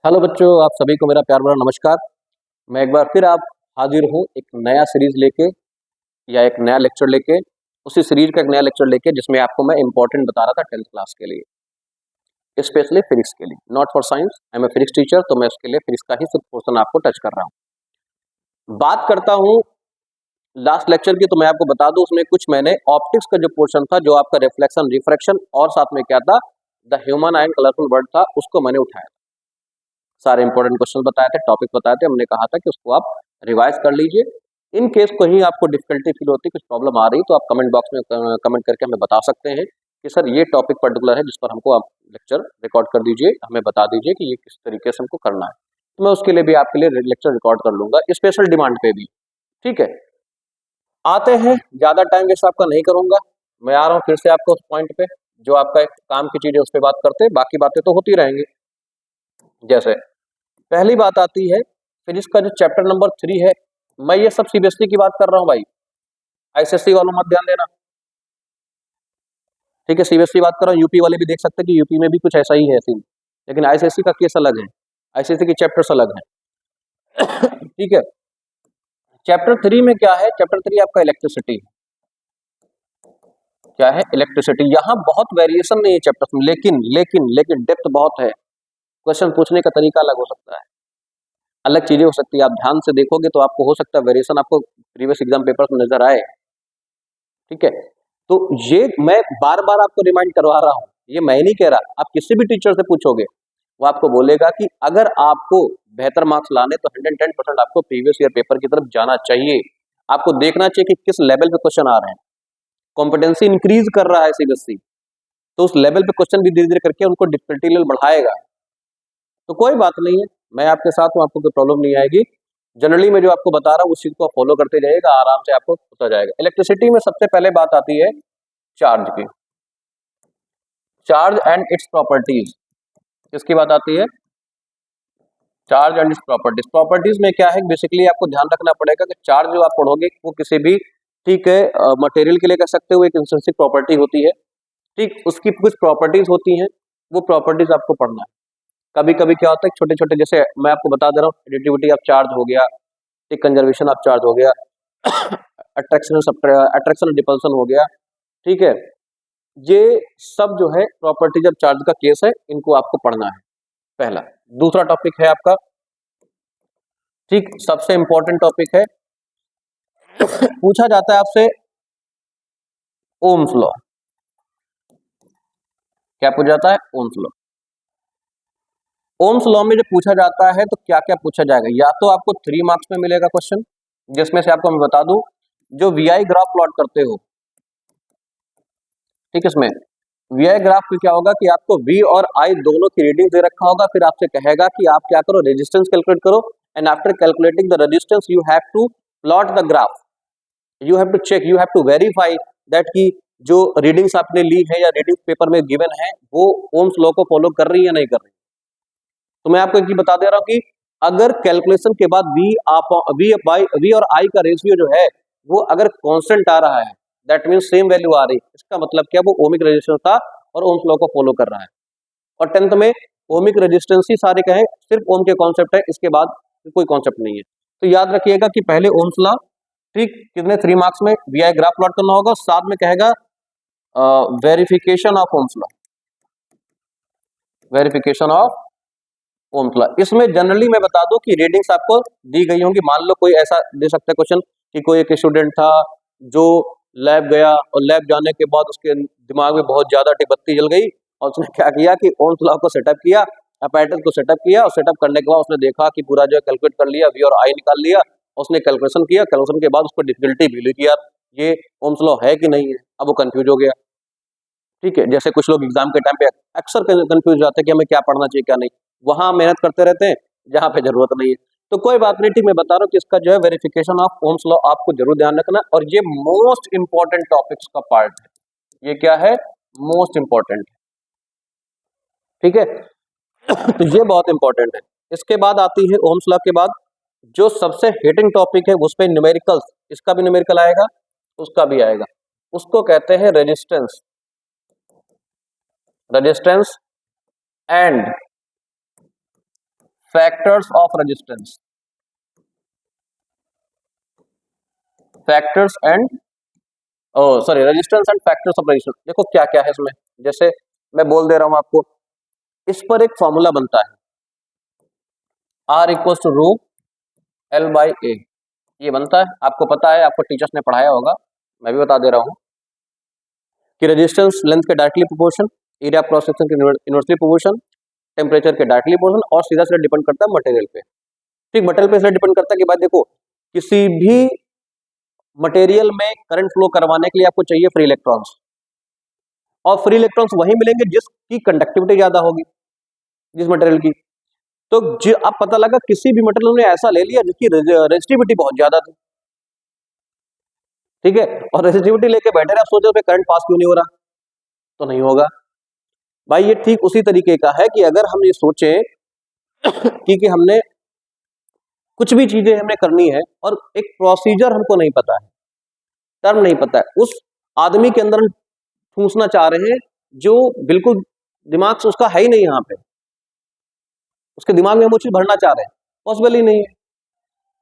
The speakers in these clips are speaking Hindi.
हेलो बच्चों, आप सभी को मेरा प्यार भरा नमस्कार। मैं एक बार फिर आप हाजिर हूँ एक नया सीरीज लेके या एक नया लेक्चर लेके। उसी सीरीज का एक नया लेक्चर लेके जिसमें आपको मैं इंपॉर्टेंट बता रहा था 10th क्लास के लिए, स्पेशली फिजिक्स के लिए, not for science. I am a physics teacher, तो मैं उसके लिए फिजिक्स का ही सिर्फ पोर्शन आपको टच कर रहा हूँ। बात करता हूँ लास्ट लेक्चर की, तो मैं आपको बता दूं उसमें कुछ मैंने ऑप्टिक्स का जो पोर्शन था, जो आपका रिफ्लेक्शन रिफ्रैक्शन और साथ में क्या था, the human I and colourful world था, उसको मैंने उठाया। सारे इंपॉर्टेंट क्वेश्चन बताए थे, टॉपिक बताए थे, हमने कहा था कि उसको आप रिवाइज कर लीजिए। इन केस कहीं आपको डिफिकल्टी फील होती है, कुछ प्रॉब्लम आ रही, तो आप कमेंट बॉक्स में कमेंट करके हमें बता सकते हैं कि सर ये टॉपिक पर्टिकुलर है जिस पर हमको आप लेक्चर रिकॉर्ड कर दीजिए, हमें बता दीजिए कि ये किस तरीके से हमको करना है, तो मैं उसके लिए भी आपके लिए लेक्चर रिकॉर्ड कर लूंगा, स्पेशल डिमांड पे भी। ठीक है, आते हैं, ज्यादा टाइम वेस्ट आपका नहीं करूंगा। मैं आ रहा हूँ फिर से आपको उस पॉइंट पे, जो आपका एक काम की चीज है उस पर बात करते हैं, बाकी बातें तो होती रहेंगी। जैसे पहली बात आती है फिजिक्स का जो चैप्टर नंबर 3 है, मैं ये सब सीबीएसई की बात कर रहा हूँ भाई, आईसीएसई वालों मत ध्यान देना। ठीक है, सीबीएसई बात कर रहा हूँ, यूपी वाले भी देख सकते हैं कि यूपी में भी कुछ ऐसा ही है सीन, लेकिन आईसीएसई का केस अलग है, आईसीएसई के चैप्टर्स अलग है। ठीक है, चैप्टर 3 में क्या है, चैप्टर 3 आपका इलेक्ट्रिसिटी है। क्या है, इलेक्ट्रिसिटी। यहाँ बहुत वेरिएशन नहीं है चैप्टर्स में, लेकिन लेकिन लेकिन डेप्थ बहुत है, क्वेश्चन पूछने का तरीका अलग हो सकता है, अलग चीजें हो सकती है। आप ध्यान से देखोगे तो आपको हो सकता है वेरिएशन आपको प्रीवियस एग्जाम पेपर में नजर आए। ठीक है, तो ये मैं बार बार आपको रिमाइंड करवा रहा हूं, ये मैं नहीं कह रहा, आप किसी भी टीचर से पूछोगे वो आपको बोलेगा कि अगर आपको बेहतर मार्क्स लाने तो 110% आपको प्रीवियस ईयर पेपर की तरफ जाना चाहिए। आपको देखना चाहिए कि किस लेवल पे क्वेश्चन आ रहे हैं, कॉम्पिटेंसी इंक्रीज कर रहा है सीबीएसई, तो उस लेवल पे क्वेश्चन भी धीरे धीरे करके उनको डिफिकल्टी लेवल बढ़ाएगा। तो कोई बात नहीं है, मैं आपके साथ हूं, आपको कोई प्रॉब्लम नहीं आएगी। जनरली मैं जो आपको बता रहा हूँ उस चीज को फॉलो करते जाइएगा, आराम से आपको होता जाएगा। इलेक्ट्रिसिटी में सबसे पहले बात आती है चार्ज की, चार्ज एंड इट्स प्रॉपर्टीज। किसकी बात आती है, charge and its properties. Properties में क्या है, बेसिकली आपको ध्यान रखना पड़ेगा कि चार्ज जो आप पढ़ोगे वो किसी भी, ठीक है, मटेरियल के लिए कह सकते हो एक इंट्रिंसिक प्रॉपर्टी होती है। ठीक, उसकी कुछ प्रॉपर्टीज होती हैं, वो प्रॉपर्टीज आपको पढ़ना है। कभी कभी क्या होता है, छोटे छोटे, जैसे मैं आपको बता दे रहा हूँ, एडिटिविटी ऑफ चार्ज हो गया, एक कंजर्वेशन ऑफ चार्ज हो गया, अट्रैक्शन डिपल्सन हो गया। ठीक है, ये सब जो है प्रॉपर्टीज ऑफ चार्ज का केस है, इनको आपको पढ़ना है पहला। दूसरा टॉपिक है आपका, ठीक, सबसे इंपॉर्टेंट टॉपिक है, पूछा जाता है आपसे ओम्स लॉ। क्या पूछा जाता है, ओम्स लॉ। ओम्स लॉ में जब पूछा जाता है तो क्या क्या पूछा जाएगा, या तो आपको 3 मार्क्स में मिलेगा क्वेश्चन, जिसमें से आपको मैं बता दूं, जो वीआई ग्राफ प्लॉट करते हो, ठीक, इसमें वीआई ग्राफ में क्या होगा कि आपको वी और आई दोनों की रीडिंग दे रखा होगा, फिर आपसे कहेगा कि आप क्या करो, रेजिस्टेंस कैलकुलेट करो, and after calculating the resistance you have to plot the graph, you have to check, you have to verify that की जो रीडिंग्स आपने ली है या रीडिंग पेपर में गिवन है वो ओम्स लॉ को फॉलो कर रही है या नहीं कर रही। तो मैं आपको एक चीज बता दे रहा हूं कि अगर कैलकुलेशन के बाद वी और आई का रेशियो जो है वो अगर कांस्टेंट आ रहा है, दैट मींस सेम वैल्यू आ रही है, इसका मतलब क्या, वो ओमिक रेजिस्टेंस था और ओम्स लॉ को फॉलो कर रहा है। और 10th में ओमिक रेजिस्टेंस ही सारे कहे, सिर्फ ओम के कॉन्सेप्ट है, इसके बाद कोई कॉन्सेप्ट नहीं है। तो याद रखिएगा कि पहले ओम्स लॉ, ठीक, कितने 3 मार्क्स में वीआई ग्राफ प्लॉट करना होगा, साथ में कहेगा verification of Ohm's law, verification of Ohm's law. इसमें जनरली मैं बता दूं कि रीडिंग्स आपको दी गई होंगी। मान लो कोई ऐसा दे सकता है क्वेश्चन कि कोई एक स्टूडेंट था जो लैब गया और लैब जाने के बाद उसके दिमाग में बहुत ज्यादा बत्ती जल गई, और उसने क्या किया कि ओम्स लॉ को सेटअप किया, अपैरेटस को सेटअप किया, और सेटअप करने के बाद उसने देखा कि पूरा जो है कैलकुलेट कर लिया, वी और आई निकाल लिया, उसने कैलकुलेशन किया, कैलकुलेशन के बाद उसको डिफिकल्टी भी हुई कि यार ये ओम्स लॉ है कि नहीं है, अब वो कंफ्यूज हो गया। ठीक है, जैसे कुछ लोग एग्जाम के टाइम पे अक्सर कंफ्यूज हो जाते हैं कि हमें क्या पढ़ना चाहिए क्या नहीं, वहां मेहनत करते रहते हैं जहां पे जरूरत नहीं है। तो कोई बात नहीं, ठीक, मैं बता रहा हूँ कि इसका जो है वेरिफिकेशन ऑफ ओम्स लॉ आपको जरूर ध्यान रखना, और ये मोस्ट इंपॉर्टेंट टॉपिक्स का पार्ट है। ये क्या है, मोस्ट इंपॉर्टेंट। ठीक है, तो ये बहुत इंपॉर्टेंट है। इसके बाद आती है ओम्स लॉ के बाद जो सबसे हिटिंग टॉपिक है, उस पर न्यूमेरिकल्स, इसका भी न्यूमेरिकल आएगा, उसका भी आएगा, उसको कहते हैं resistance, resistance and factors of resistance, factors and sorry resistance and factors of resistance. देखो क्या क्या है इसमें, जैसे मैं बोल दे रहा हूं आपको, इस पर एक फॉर्मूला बनता है R इक्वल टू रू L बाई ए, ये बनता है, आपको पता है, आपको टीचर्स ने पढ़ाया होगा, मैं भी बता दे रहा हूं कि रेजिस्टेंस लेंथ के directly proportion, area cross section के इनवर्सली प्रोपोर्शन, टेम्परेचर के डायरेक्टली प्रोपोर्शन, और सीधा सीधा डिपेंड करता है मटेरियल पे। ठीक, मटेरियल पे इसलिए डिपेंड करता है कि भाई देखो, किसी भी मटेरियल में करंट फ्लो करवाने के लिए आपको चाहिए फ्री इलेक्ट्रॉन्स, और फ्री इलेक्ट्रॉन्स वही मिलेंगे जिसकी कंडक्टिविटी ज्यादा होगी, जिस मटेरियल की। तो अब पता लगा किसी भी मटेरियल ने ऐसा ले लिया जिसकी रेजिस्टिविटी बहुत ज्यादा थी, ठीक है, और रेजिस्टिविटी लेके बैठे रहे, आप सोचो करंट पास क्यों नहीं हो रहा, तो नहीं होगा भाई। ये ठीक उसी तरीके का है कि अगर हम ये सोचें कि हमने कुछ भी चीजें हमने करनी है और एक प्रोसीजर हमको नहीं पता है, टर्म नहीं पता है, उस आदमी के अंदर हम ठूंसना चाह रहे हैं जो बिल्कुल दिमाग से उसका है ही नहीं, यहाँ पे उसके दिमाग में हम वो चीज भरना चाह रहे हैं, पॉसिबल ही नहीं है।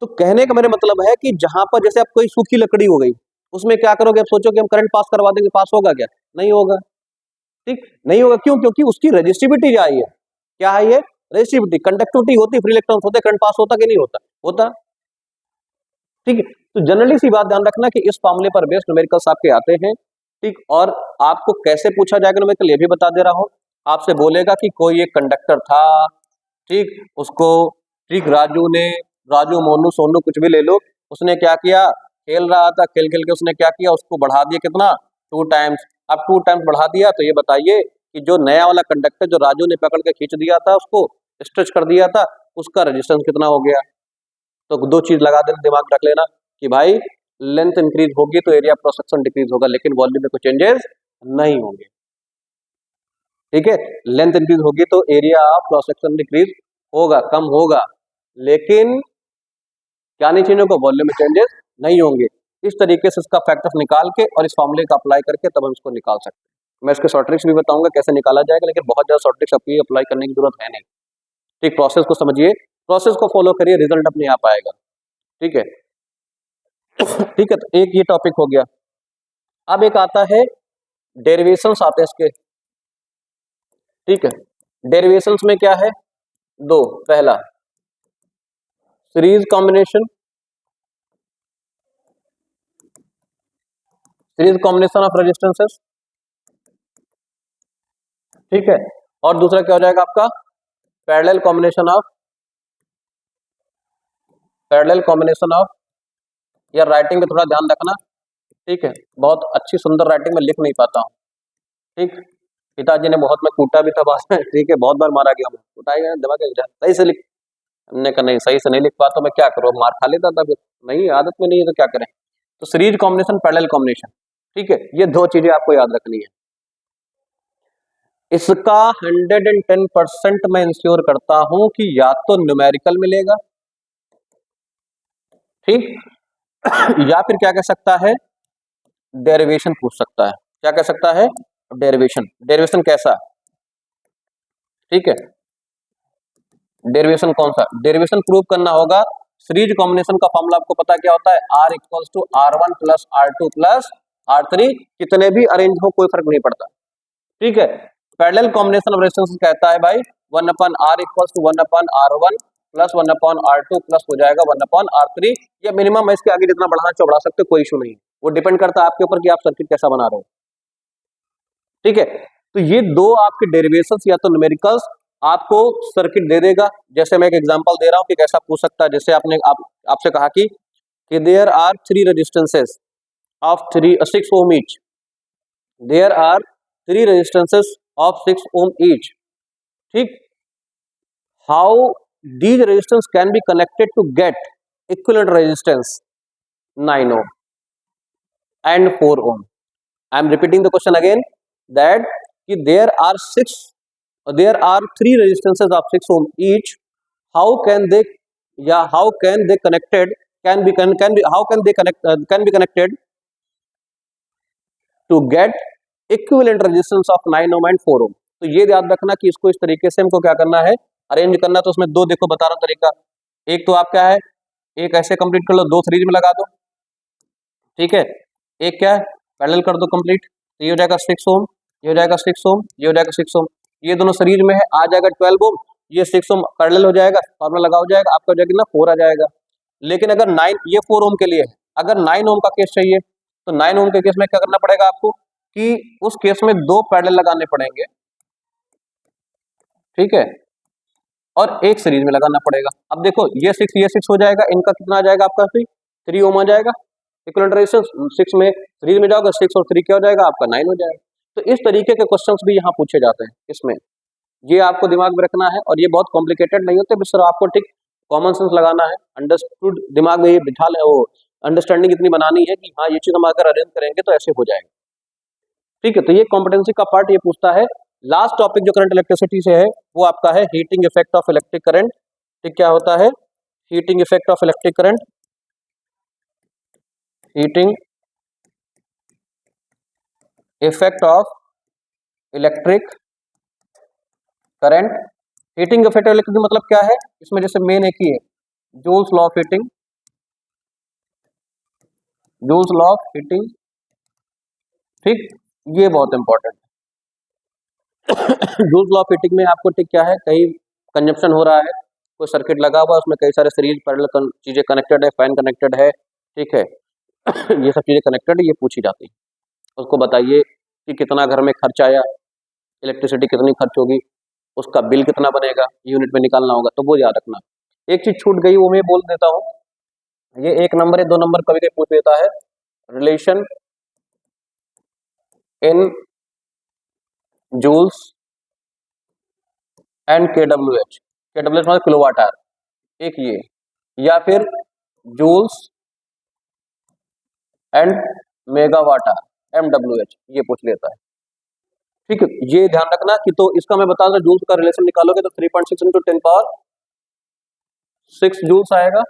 तो कहने का मेरा मतलब है कि जहां पर जैसे आप कोई सूखी लकड़ी हो गई, उसमें क्या करोगे, आप सोचो कि हम करंट पास करवा देंगे, पास होगा क्या, नहीं होगा, ठीक नहीं होगा। क्यों? क्योंकि उसकी रेजिस्टिविटी क्या है, क्या है ये रेजिस्टिविटी, कंडक्टिविटी होती, फ्री इलेक्ट्रॉन्स होते, करंट पास होता कि नहीं होता, होता, ठीक है। तो जनरली सी बात ध्यान रखना कि इस फॉर्मूले पर बेस्ड न्यूमेरिकल्स आपके आते हैं, ठीक, और आपको कैसे पूछा जाएगा न्यूमेरिकल ये भी बता दे रहा हूं। आपसे बोलेगा कि कोई एक कंडक्टर था, ठीक, उसको, ठीक, राजू मोनू सोनू कुछ भी ले लो, उसने क्या किया, खेल रहा था, खेल खेल के उसने क्या किया, उसको बढ़ा दिया कितना, 2 टाइम्स। अब 2 टाइम्स बढ़ा दिया, तो ये बताइए कि जो नया वाला कंडक्टर जो राजू ने पकड़ के खींच दिया था, उसको स्ट्रेच कर दिया था, उसका रेजिस्टेंस कितना हो गया। तो 2 चीज लगा देना, दिमाग रख लेना कि भाई लेंथ इंक्रीज होगी तो एरिया क्रॉस सेक्शन डिक्रीज होगा, लेकिन वॉल्यूम में कोई चेंजेस नहीं होंगे, ठीक है। लेंथ इंक्रीज होगी तो area of cross section decrease होगा, कम होगा, लेकिन क्या नहीं चेंज होगा, वॉल्यूम में चेंजेस नहीं होंगे। इस तरीके से इसका फैक्टर्स निकाल के और इस फॉर्मूले का अप्लाई करके तब हम इसको निकाल सकते हैं। मैं इसके शॉर्ट ट्रिक्स भी बताऊंगा कैसे निकाला जाएगा, लेकिन बहुत ज्यादा शॉर्ट ट्रिक्स आपको अप्लाई करने की जरूरत है नहीं, ठीक। प्रोसेस को समझिए, प्रोसेस को फॉलो करिए, रिजल्ट अपने आप आएगा, ठीक है। ठीक है, तो एक ये टॉपिक हो गया। अब एक आता है डेरिवेशंस आते हैं इसके, ठीक है। डेरिवेशंस में क्या है, 2, पहला series combination, series combination of resistances, ठीक है, और दूसरा क्या हो जाएगा आपका पैरेलल कॉम्बिनेशन ऑफ, या राइटिंग में थोड़ा ध्यान रखना, ठीक है, बहुत अच्छी सुंदर राइटिंग में लिख नहीं पाता हूँ, ठीक। पिताजी ने बहुत में कूटा भी था बाद में, ठीक है, बहुत बार मारा गया, कुटाएगा दिमाग, सही से लिख, हमने कहा नहीं सही से नहीं लिख पाता, मैं क्या करूँ, मार खा लेता था, फिर नहीं आदत में नहीं है तो क्या करें। तो सीरीज कॉम्बिनेशन, पैरेलल कॉम्बिनेशन, ठीक है, ये 2 चीजें आपको याद रखनी है। इसका 110% मैं इंश्योर करता हूं कि या तो न्यूमेरिकल मिलेगा, ठीक, या फिर क्या कह सकता है, डेरिवेशन पूछ सकता है। क्या कह सकता है, डेरिवेशन। डेरिवेशन कैसा, ठीक है, डेरिवेशन कौन सा, डेरिवेशन प्रूव करना होगा। सीरीज कॉम्बिनेशन का फॉर्मूला आपको पता क्या होता है, R equals to R1 plus R2 plus R3, कितने भी अरेंज हो कोई फर्क नहीं पड़ता, ठीक है। पैरेलल कॉम्बिनेशन ऑफ रेजिस्टेंस कहता है भाई 1/R equals to 1/R1 plus 1/R2 plus हो जाएगा 1/R3, या मिनिमम इसके आगे जितना बढ़ाना चाहो बढ़ा सकते हो, कोई इशू नहीं, वो डिपेंड करता है आपके ऊपर कि आप सर्किट कैसा बना रहे हो, ठीक है। तो ये 2 आपके डेरिवेशंस या तो न्यूमेरिकल्स आपको सर्किट दे देगा। जैसे मैं एक एग्जांपल दे रहा हूं कि कैसा पूछ सकता है, जैसे आपसे कहा कि there are 3 resistances of 6 ohm each, there are 3 resistances of 6 ohm each, ठीक। How these resistance can be connected to get equivalent resistance 9 ohm and 4 ohm. I am repeating the question again, that there are 3 resistances of 6 ohm each. How can they connected, can be connected to get equivalent resistance of 9 ohm and 4 ohm. तो ये याद रखना कि इसको इस तरीके से हमको क्या करना है, अरेंज करना तो उसमें दो देखो बता रहा हूँ तरीका। एक तो आप क्या है, एक ऐसे कंप्लीट कर लो, दो सीरीज में लगा दो, ठीक है। एक क्या है, पैरेलल कर दो कंप्लीट, तो ये हो जाएगा 6 ओम, ये हो जाएगा 6 ओम, ये हो जाएगा 6 ओम, ये दोनों सीरीज में है, आ जाएगा 12 ओम, ये 6 ओम पैरेलल हो जाएगा, फॉर्मूला लगा हो जाएगा आपका, हो जाएगा ना 4 आ जाएगा। लेकिन अगर 9, ये 4 ओम के लिए है, अगर 9 ओम का केस चाहिए तो 9 ओम के केस में क्या करना पड़ेगा आपको कि उस केस में दो पैरेलल लगाने पड़ेंगे, ठीक है, और एक सीरीज में लगाना पड़ेगा। अब देखो ये 6 हो जाएगा, इनका कितना आ जाएगा आपका 3 ओम आ जाएगा, इक्विवेलेंट रेजिस्टेंस 6 में सीरीज में जाओगे 6 और 3 क्या हो जाएगा आपका 9 हो जाएगा। तो इस तरीके के क्वेश्चंस भी यहाँ पूछे जाते हैं इसमें, ये आपको दिमाग में रखना है, और ये बहुत कॉम्प्लिकेटेड नहीं होते, बस सिर्फ आपको ठीक कॉमन सेंस लगाना है, अंडरस्टूड दिमाग में ये बिठा ले, वो अंडरस्टैंडिंग इतनी बनानी है कि हाँ ये चीज हम अगर अरेंज करेंगे तो ऐसे हो जाएगा, ठीक है। तो ये कॉम्पिटेंसी का पार्ट ये पूछता है। लास्ट टॉपिक जो करंट इलेक्ट्रिसिटी से है वो आपका है heating effect of electric current, ठीक, क्या होता है heating effect of electric current, heating effect of electric current. Heating effect of electric मतलब क्या है, इसमें जैसे मेन एक ही है joules law of heating, joules law of heating, ठीक, ये बहुत इंपॉर्टेंट है। जूल्स लॉ ऑफ हीटिंग में आपको ठीक क्या है, कहीं कंजप्शन हो रहा है, कोई सर्किट लगा हुआ है, उसमें कई सारे सीरीज पैरेलल चीजें कनेक्टेड है, फैन कनेक्टेड है, ठीक है। ये सब चीजें कनेक्टेड है, ये पूछी जाती है। उसको बताइए कि कितना घर में खर्च आया, इलेक्ट्रिसिटी कितनी खर्च होगी, उसका बिल कितना बनेगा, यूनिट में निकालना होगा, तो वो याद रखना। एक चीज छूट गई वो मैं बोल देता हूँ, ये 1 नंबर है, 2 नंबर कभी कभी पूछ देता है, रिलेशन इन जूल्स एंड केडब्ल्यूएच, केडब्ल्यूएच मतलब किलोवाट आवर, एक ये, या फिर जूल्स एंड मेगावाट आवर एमडब्ल्यूएच, ये पूछ लेता है, ठीक है। ये ध्यान रखना कि तो इसका मैं बता दूं, जूल्स का रिलेशन निकालोगे तो 3.6 इंटू 10 पावर 6 जूल्स आएगा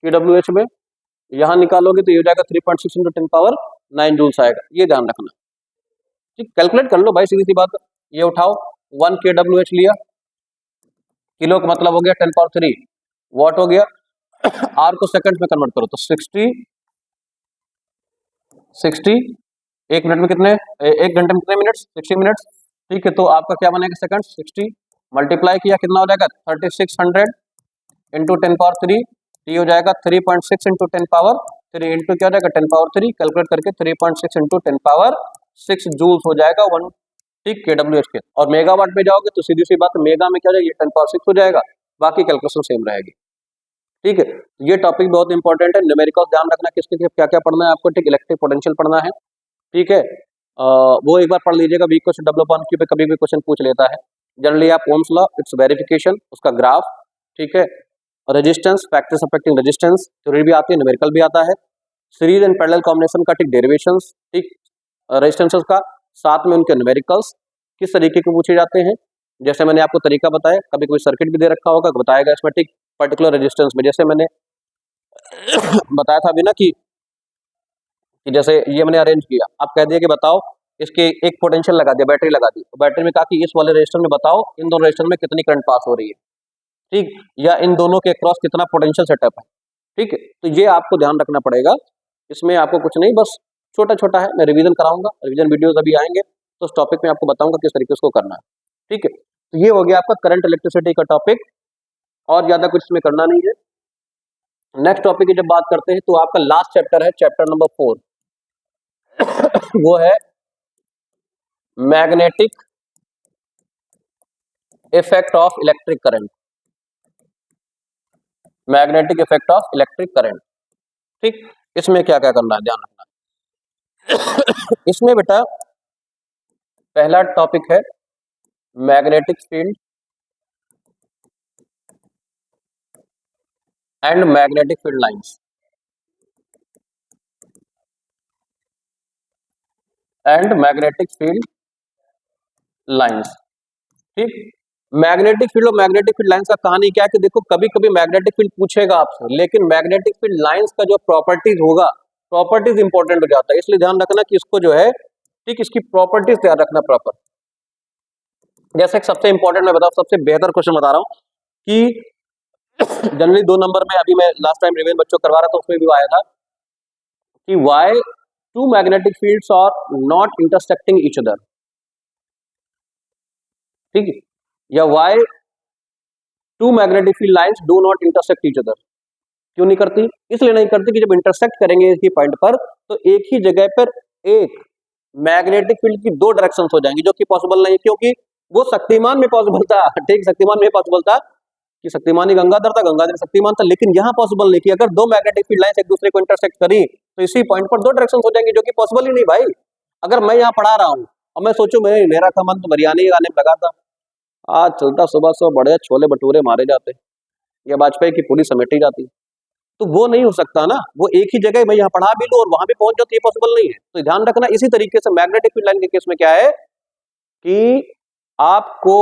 केडब्ल्यूएच में, यहां निकालोगे तो ये हो जाएगा 3.6 इंटू 10 पावर 9 जूल्स आएगा, ये ध्यान रखना, ठीक। कैलकुलेट कर लो भाई, सीधी सी बात, ये उठाओ 1 केडब्ल्यूएच लिया, किलो का मतलब हो गया 10 पावर 3 वॉट हो गया, आर को सेकंड में कन्वर्ट करो तो 60 एक मिनट में कितने, एक घंटे में कितने मिनट्स, 60 मिनट्स, ठीक है। तो आपका क्या बनेगा सेकंड, 60 मल्टीप्लाई किया कितना हो जाएगा 3600 इंटू 10 पावर 3, टी हो जाएगा 3.6 इंटू 10 पावर 3 इंटू क्या हो जाएगा 10 पावर 3, कैलकुलेट करके 3.6 इंटू 10 पावर 6 जूल्स हो जाएगा 1, ठीक, केडब्ल्यूएच के। और मेगावाट में जाओगे तो सीधी सी बात मेगा में क्या हो जाएगा 10 पावर 6 हो जाएगा, बाकी कैलकुलेशन सेम रहेगी, ठीक है। ये टॉपिक बहुत इंपॉर्टेंट है, न्यूमेरिकल ध्यान रखना किसके क्या क्या पढ़ना है आपको, ठीक, इलेक्ट्रिक पोटेंशियल पढ़ना है, ठीक है। वो एक बार पढ़ लीजिएगा, week question develop on Q पे कभी भी क्वेश्चन पूछ लेता है। जनरली आप ओम्स लॉ, इट्स वेरिफिकेशन, उसका ग्राफ, ठीक है, resistance, factors affecting resistance, theory भी आती है, न्यूमेरिकल भी आता है, सीरीज एंड पैरेलल कॉम्बिनेशन का ठीक डेरिवेशंस, ठीक, रेजिस्टेंसेस का, साथ में उनके न्यूमेरिकल्स किस तरीके के पूछे जाते हैं, जैसे मैंने आपको तरीका बताया, कभी कोई सर्किट भी दे रखा होगा बताएगा इसमें, ठीक, पर्टिकुलर रेजिस्टेंस में, जैसे मैंने बताया था अभी ना कि जैसे ये मैंने अरेंज किया, आप कह दिया कि बताओ इसके एक पोटेंशियल लगा दिया, बैटरी लगा दी, तो बैटरी में कहा कि इस वाले रेजिस्टर में बताओ इन दोनों रेजिस्टर में कितनी करंट पास हो रही है, ठीक, या इन दोनों के क्रॉस कितना पोटेंशियल सेटअप है, ठीक है। तो ये आपको ध्यान रखना पड़ेगा, इसमें आपको कुछ नहीं, बस छोटा छोटा है, मैं रिवीजन कराऊंगा, रिवीजन वीडियोस अभी आएंगे तो उस टॉपिक में आपको बताऊंगा किस तरीके से करना है, ठीक है। तो ये हो गया आपका करंट इलेक्ट्रिसिटी का टॉपिक, और ज्यादा कुछ इसमें करना नहीं है। नेक्स्ट टॉपिक की जब बात करते हैं तो आपका लास्ट चैप्टर है, चैप्टर नंबर 4, वो है magnetic effect of electric current, magnetic effect of electric current, ठीक। इसमें क्या क्या करना है ध्यान रखना। इसमें बेटा पहला टॉपिक है magnetic field and magnetic field lines, and magnetic field lines, ठीक। मैग्नेटिक फील्ड और मैग्नेटिक फील्ड लाइंस का कहानी क्या है कि देखो कभी कभी मैग्नेटिक फील्ड पूछेगा आपसे, लेकिन मैग्नेटिक फील्ड लाइंस का जो प्रॉपर्टीज होगा, प्रॉपर्टीज इंपॉर्टेंट हो जाता है, इसलिए ध्यान रखना कि इसको जो है, ठीक, इसकी प्रॉपर्टीज ध्यान रखना प्रॉपर, जैसे एक सबसे इंपॉर्टेंट मैं बताऊं, सबसे बेहतर क्वेश्चन बता रहा हूं कि जनरली 2 नंबर में, अभी मैं लास्ट टाइम रिवीजन बच्चों करवा रहा था उसमें भी आया था कि why two magnetic fields are not intersecting each other, ठीक है, या why two magnetic field lines do not intersect each other. क्यों नहीं करती? इसलिए नहीं करती कि जब इंटरसेक्ट करेंगे इसी पॉइंट पर तो एक ही जगह पर एक मैग्नेटिक फील्ड की 2 डायरेक्शंस हो जाएंगी, जो कि पॉसिबल नहीं, क्योंकि वो शक्तिमान में पॉसिबल था, ठीक, शक्तिमान में पॉसिबल था कि शक्तिमान ही गंगाधर था, गंगाधर शक्तिमान था, लेकिन यहां पॉसिबल नहीं कि अगर 2 मैग्नेटिक फील्ड लाइंस एक दूसरे को इंटरसेक्ट करी तो इसी पॉइंट पर 2 डायरेक्शंस हो जाएंगी, जो कि पॉसिबल ही नहीं भाई। अगर मैं यहाँ पढ़ा रहा हूँ और मैं सोचूं मेरा था मन तो बिरयानी गाने में लगा था, आज चलता सुबह सुबह बड़े छोले भटूरे मारे जाते या वाजपेयी की पूरी समेटी जाती, तो वो नहीं हो सकता ना। वो एक ही जगह मैं यहाँ पढ़ा भी लूं और वहां भी पहुंच जाऊं तो ये पॉसिबल नहीं है। तो ध्यान रखना, इसी तरीके से मैग्नेटिक फील्ड लाइन के केस में क्या है कि आपको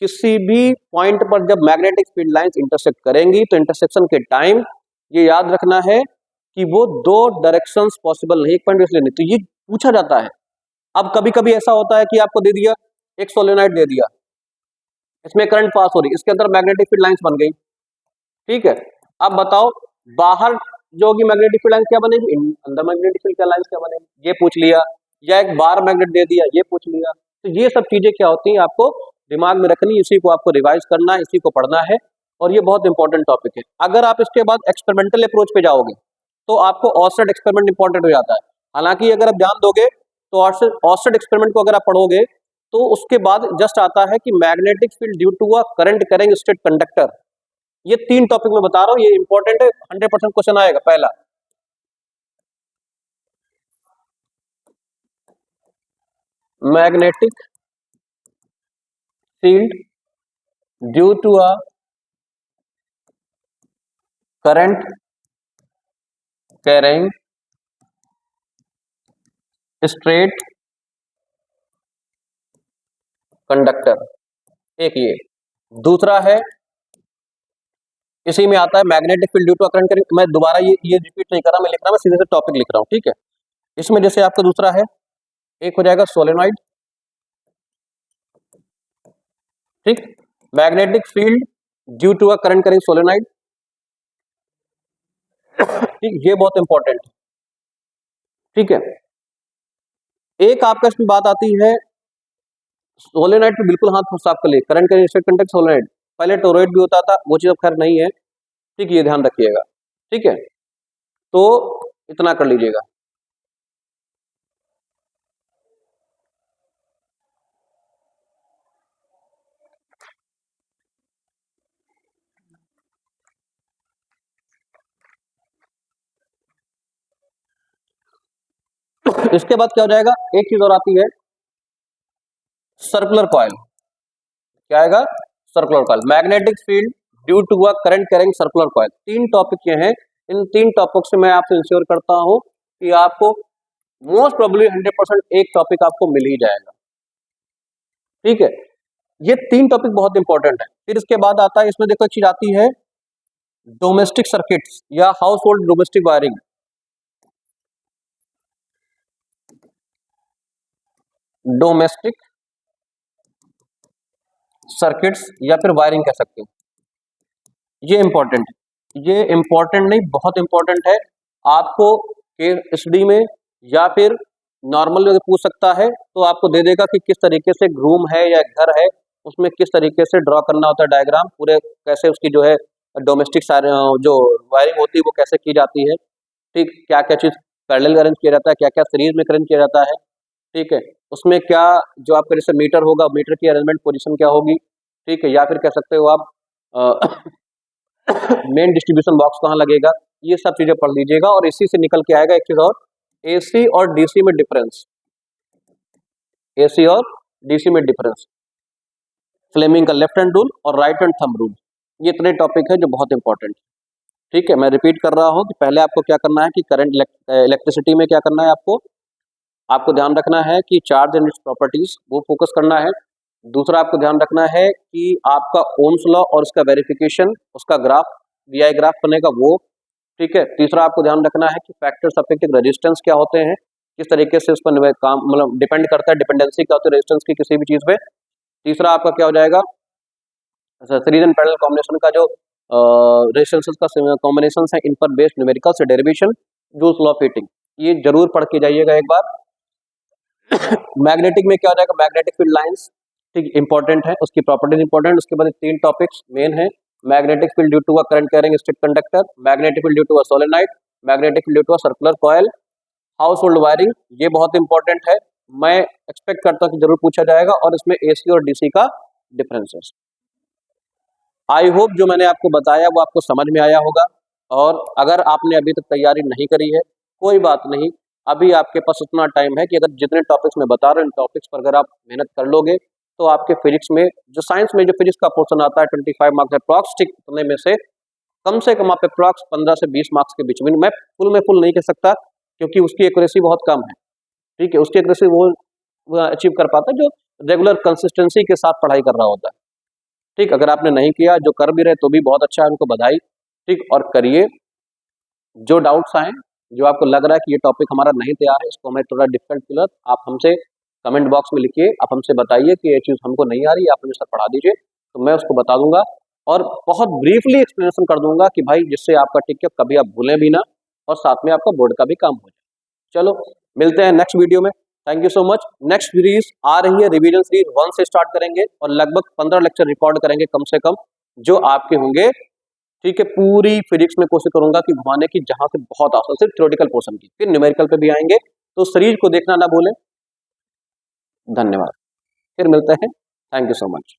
किसी भी पॉइंट पर जब मैग्नेटिक फील्ड लाइंस इंटरसेक्ट करेंगी तो इंटरसेक्शन के टाइम ये याद रखना है कि वो 2 डायरेक्शंस पॉसिबल नहीं, एक पॉइंट इसलिए नहीं, तो ये पूछा जाता है। अब कभी कभी ऐसा होता है कि आपको दे दिया एक सोलेनोइड दे दिया, इसमें करंट पास हो रही, इसके अंदर मैग्नेटिक फील्ड लाइंस बन गई, ठीक है। अब बताओ बाहर जो होगी मैग्नेटिक फील्ड लाइंस क्या बनेगी, अंदर मैग्नेटिक फील्ड लाइंस क्या बनेगी, ये पूछ लिया, या एक बार मैग्नेट दे दिया, ये पूछ लिया। तो ये सब चीजें क्या होती हैं आपको दिमाग में रखनी, इसी को आपको रिवाइज करना है, इसी को पढ़ना है, और ये बहुत इंपॉर्टेंट टॉपिक है। अगर आप इसके बाद एक्सपेरिमेंटल अप्रोच पे जाओगे तो आपको ऑर्स्टेड एक्सपेरिमेंट इंपॉर्टेंट हो जाता है। हालांकि अगर आप ध्यान दोगे तो ऑर्स्टेड एक्सपेरिमेंट को अगर आप पढ़ोगे तो उसके बाद जस्ट आता है कि magnetic field due to a current carrying state conductor. ये 3 टॉपिक मैं बता रहा हूं, ये इंपॉर्टेंट है, 100% क्वेश्चन आएगा। पहला, magnetic field due to a current carrying straight conductor, एक ये। दूसरा है, इसी में आता है magnetic field due to current carrying, मैं दोबारा ये रिपीट नहीं कर रहा, मैं लिख रहा, मैं सीधे से टॉपिक लिख रहा हूं, ठीक है। इसमें जैसे आपका दूसरा है, एक हो जाएगा सोलेनोइड, ठीक, magnetic field due to a current carrying solenoid, ठीक, ये बहुत इंपॉर्टेंट है, ठीक है। एक आपका इसमें बात आती है, सोलेनोइड पे बिल्कुल हाथ साफ कर लिए, current carrying state conductor solenoid, पहले टोरॉइड भी होता था, वो चीज अब खैर नहीं है, ठीक, ये ध्यान रखिएगा, ठीक है। तो इतना कर लीजिएगा। इसके बाद क्या हो जाएगा, एक चीज और आती है, सर्कुलर कॉइल। क्या आएगा? Circular coil, magnetic field due to a current carrying circular coil. 3 topic ये हैं, इन 3 टॉपिक से मैं आपसे इंश्योर करता हूं कि आपको मोस्ट प्रोबेबली 100% एक टॉपिक आपको मिल ही जाएगा, ठीक है। ये 3 टॉपिक बहुत इंपॉर्टेंट है। फिर इसके बाद आता है, इसमें देखो एक चीज आती है, डोमेस्टिक सर्किट्स या house hold domestic wiring, domestic circuits या फिर वायरिंग कह सकते हो। ये इंपॉर्टेंट है, ये इंपॉर्टेंट नहीं, बहुत इंपॉर्टेंट है। आपको एसडी में या फिर नॉर्मल अगर पूछ सकता है तो आपको दे देगा कि किस तरीके से रूम है या घर है, उसमें किस तरीके से ड्रॉ करना होता है डायग्राम, पूरे कैसे उसकी जो है डोमेस्टिक जो वायरिंग होती है वो कैसे की जाती है, ठीक, क्या क्या चीज पैरेलल अरेंज किया जाता है, क्या क्या सीरीज में अरेंज किया जाता है, ठीक है। उसमें क्या जो आपका जैसे मीटर होगा, मीटर की अरेंजमेंट पोजीशन क्या होगी, ठीक है, या फिर कह सकते हो आप मेन डिस्ट्रीब्यूशन बॉक्स कहाँ लगेगा, ये सब चीजें पढ़ लीजिएगा। और इसी से निकल के आएगा एक चीज और, एसी और डीसी में डिफरेंस, एसी और डीसी में डिफरेंस, फ्लेमिंग का लेफ्ट हैंड रूल और राइट हैंड थंब रूल, ये इतने टॉपिक है जो बहुत इंपॉर्टेंट है, ठीक है। मैं रिपीट कर रहा हूं कि पहले आपको क्या करना है कि करंट इलेक्ट्रिसिटी में क्या करना है, आपको ध्यान रखना है कि चार्ज एंड इट्स प्रॉपर्टीज वो फोकस करना है। दूसरा आपको ध्यान रखना है कि आपका ओम्स लॉ और उसका वेरिफिकेशन, उसका ग्राफ वीआई ग्राफ बनेगा वो, ठीक है। तीसरा आपको ध्यान रखना है कि फैक्टर्स अफेक्टिंग रेजिस्टेंस क्या होते हैं, किस तरीके से उस पर काम मतलब डिपेंड करता है, डिपेंडेंसी क्या होती है रेजिस्टेंस की किसी भी चीज पे। तीसरा आपका क्या हो जाएगा, सीरीज एंड पैरेलल कॉम्बिनेशन का जो रेजिस्टेंसेस का कॉम्बिनेशन है, इन पर based numericals derivation, joules law of heating, ये जरूर पढ़ के जाइएगा एक बार। मैग्नेटिक में क्या हो जाएगा, मैग्नेटिक फील्ड लाइंस, ठीक, इंपॉर्टेंट है, उसकी प्रॉपर्टीज इंपॉर्टेंट। उसके बाद 3 टॉपिक्स मेन है, magnetic field due to a current carrying strip conductor, magnetic field due to a solenoid, magnetic field due to a circular coil, household wiring, ये बहुत इंपॉर्टेंट है, मैं एक्सपेक्ट करता हूँ कि जरूर पूछा जाएगा, और इसमें एसी और डीसी का डिफरेंसेस। आई होप जो मैंने आपको बताया वो आपको समझ में आया होगा, और अगर आपने अभी तक तैयारी नहीं करी है, कोई बात नहीं, अभी आपके पास इतना टाइम है कि अगर जितने टॉपिक्स मैं बता रहा हूँ इन टॉपिक्स पर अगर आप मेहनत कर लोगे तो आपके फिजिक्स में जो साइंस में जो फिजिक्स का पोर्शन आता है 25 मार्क्स अप्रॉक्स, ठीक, उतने में से कम आप अप्रॉक्स 15 से 20 मार्क्स के बीच में, मैं फुल नहीं कह सकता क्योंकि उसकी एक्यूरेसी बहुत कम है, ठीक है, उसकी एक्यूरेसी वो अचीव कर पाता है जो रेगुलर कंसिस्टेंसी के साथ पढ़ाई कर रहा होता है, ठीक। अगर आपने नहीं किया, जो कर भी रहे तो भी बहुत अच्छा है, उनको बधाई, ठीक, और करिए। जो डाउट्स आए, जो आपको लग रहा है कि ये टॉपिक हमारा नहीं तैयार है, इसको हमें थोड़ा डिफिकल्ट फील, आप हमसे कमेंट बॉक्स में लिखिए, आप हमसे बताइए कि ये चीज़ हमको नहीं आ रही, आप हमें सर पढ़ा दीजिए, तो मैं उसको बता दूंगा और बहुत ब्रीफली एक्सप्लेनेशन कर दूंगा कि भाई जिससे आपका टिक कभी आप भूलें भी ना, और साथ में आपका बोर्ड का भी काम हो जाए। चलो मिलते हैं नेक्स्ट वीडियो में, thank you so much. Next series आ रही है, रिवीजन सीरीज 1 से स्टार्ट करेंगे और लगभग 15 लेक्चर रिकॉर्ड करेंगे कम से कम, जो आपके होंगे, ठीक है। पूरी फिजिक्स में कोशिश करूंगा कि घुमाने की, जहां से बहुत आसान, सिर्फ थ्योरेटिकल पोर्शन की, फिर न्यूमेरिकल पे भी आएंगे, तो सीरीज को देखना ना भूलें। धन्यवाद, फिर मिलते हैं, थैंक यू सो मच।